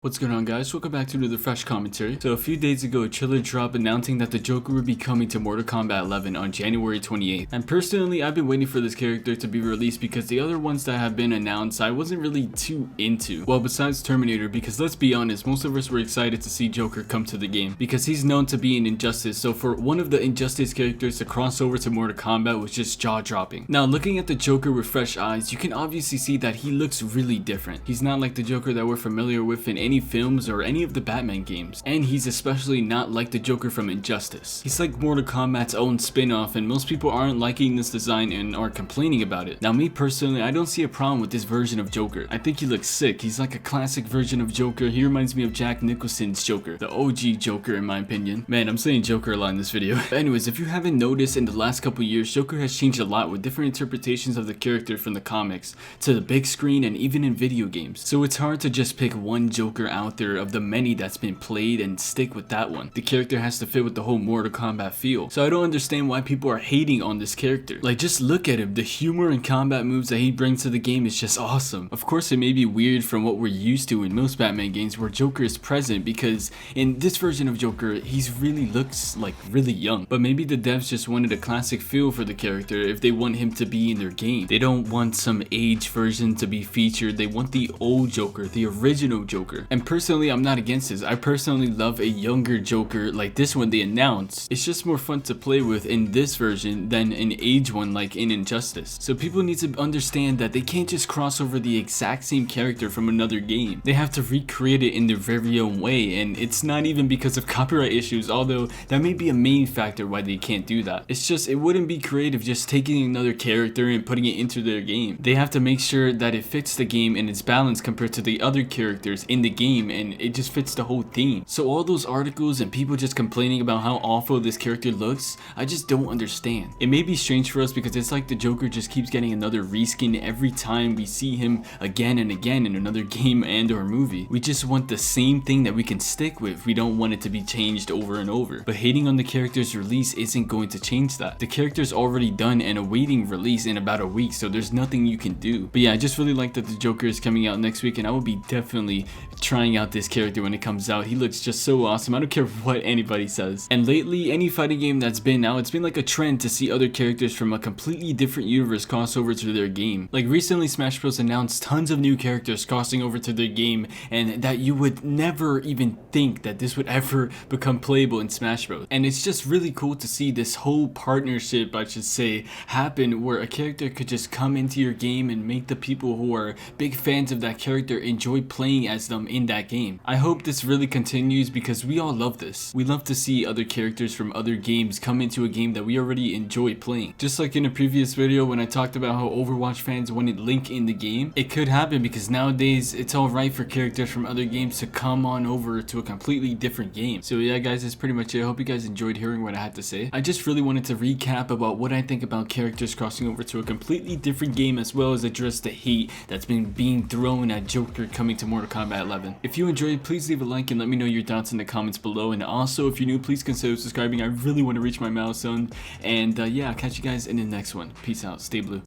What's going on, guys? Welcome back to another fresh commentary. So a few days ago, a trailer dropped announcing that the Joker would be coming to Mortal Kombat 11 on January 28th. And personally, I've been waiting for this character to be released because the other ones that have been announced, I wasn't really too into. Well, besides Terminator, because let's be honest, most of us were excited to see Joker come to the game because he's known to be an Injustice. So for one of the Injustice characters to cross over to Mortal Kombat was just jaw-dropping. Now, looking at the Joker with fresh eyes, you can obviously see that he looks really different. He's not like the Joker that we're familiar with in any films or any of the Batman games, and he's especially not like the Joker from Injustice. He's like Mortal Kombat's own spin-off, and most people aren't liking this design and are complaining about it. Now, me personally, I don't see a problem with this version of Joker. I think he looks sick. He's like a classic version of Joker. He reminds me of Jack Nicholson's Joker, the OG Joker in my opinion. Man, I'm saying Joker a lot in this video. But anyways, if you haven't noticed, in the last couple years, Joker has changed a lot with different interpretations of the character from the comics to the big screen and even in video games. So it's hard to just pick one Joker out there of the many that's been played and stick with that one. The character has to fit with the whole Mortal Kombat feel. So I don't understand why people are hating on this character. Like, just look at him. The humor and combat moves that he brings to the game is just awesome. Of course, it may be weird from what we're used to in most Batman games where Joker is present, because in this version of Joker, he's really looks like really young. But maybe the devs just wanted a classic feel for the character if they want him to be in their game. They don't want some age version to be featured. They want the old Joker, the original Joker. And personally, I'm not against this. I personally love a younger Joker like this one they announced. It's just more fun to play with in this version than an age one like in Injustice. So people need to understand that they can't just cross over the exact same character from another game. They have to recreate it in their very own way, and it's not even because of copyright issues, although that may be a main factor why they can't do that. It's just, it wouldn't be creative just taking another character and putting it into their game. They have to make sure that it fits the game and it's balanced compared to the other characters in the game, and it just fits the whole theme. So all those articles and people just complaining about how awful this character looks, I just don't understand. It may be strange for us because it's like the Joker just keeps getting another reskin every time we see him again and again in another game and or movie. We just want the same thing that we can stick with. We don't want it to be changed over and over. But hating on the character's release isn't going to change that. The character's already done and awaiting release in about a week, so there's nothing you can do. But yeah, I just really like that the Joker is coming out next week, and I will be definitely trying out this character when it comes out. He looks just so awesome. I don't care what anybody says. And lately, any fighting game that's been out, it's been like a trend to see other characters from a completely different universe cross over to their game. Like recently, Smash Bros announced tons of new characters crossing over to their game, and that you would never even think that this would ever become playable in Smash Bros. And it's just really cool to see this whole partnership, I should say, happen where a character could just come into your game and make the people who are big fans of that character enjoy playing as them in that game. I hope this really continues because we all love this. We love to see other characters from other games come into a game that we already enjoy playing. Just like in a previous video when I talked about how Overwatch fans wanted Link in the game, it could happen because nowadays it's alright for characters from other games to come on over to a completely different game. So yeah, guys, that's pretty much it. I hope you guys enjoyed hearing what I had to say. I just really wanted to recap about what I think about characters crossing over to a completely different game, as well as address the hate that's been being thrown at Joker coming to Mortal Kombat 11. If you enjoyed, please leave a like and let me know your thoughts in the comments below. And also, if you're new, please consider subscribing. I really want to reach my milestone. And yeah, I'll catch you guys in the next one. Peace out. Stay blue.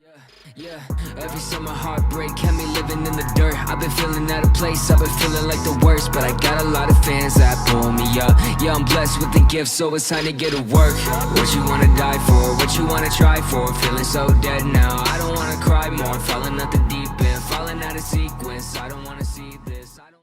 Yeah, every summer heartbreak had me living in the dirt. I've been feeling out of place, I've been feeling like the worst, but I got a lot of fans that pull me up. Yeah, I'm blessed with the gift, so it's time to get to work. What you wanna die for, what you wanna try for, feeling so dead now, I don't wanna cry more. Falling out the deep end, falling out of sequence, I don't wanna see this.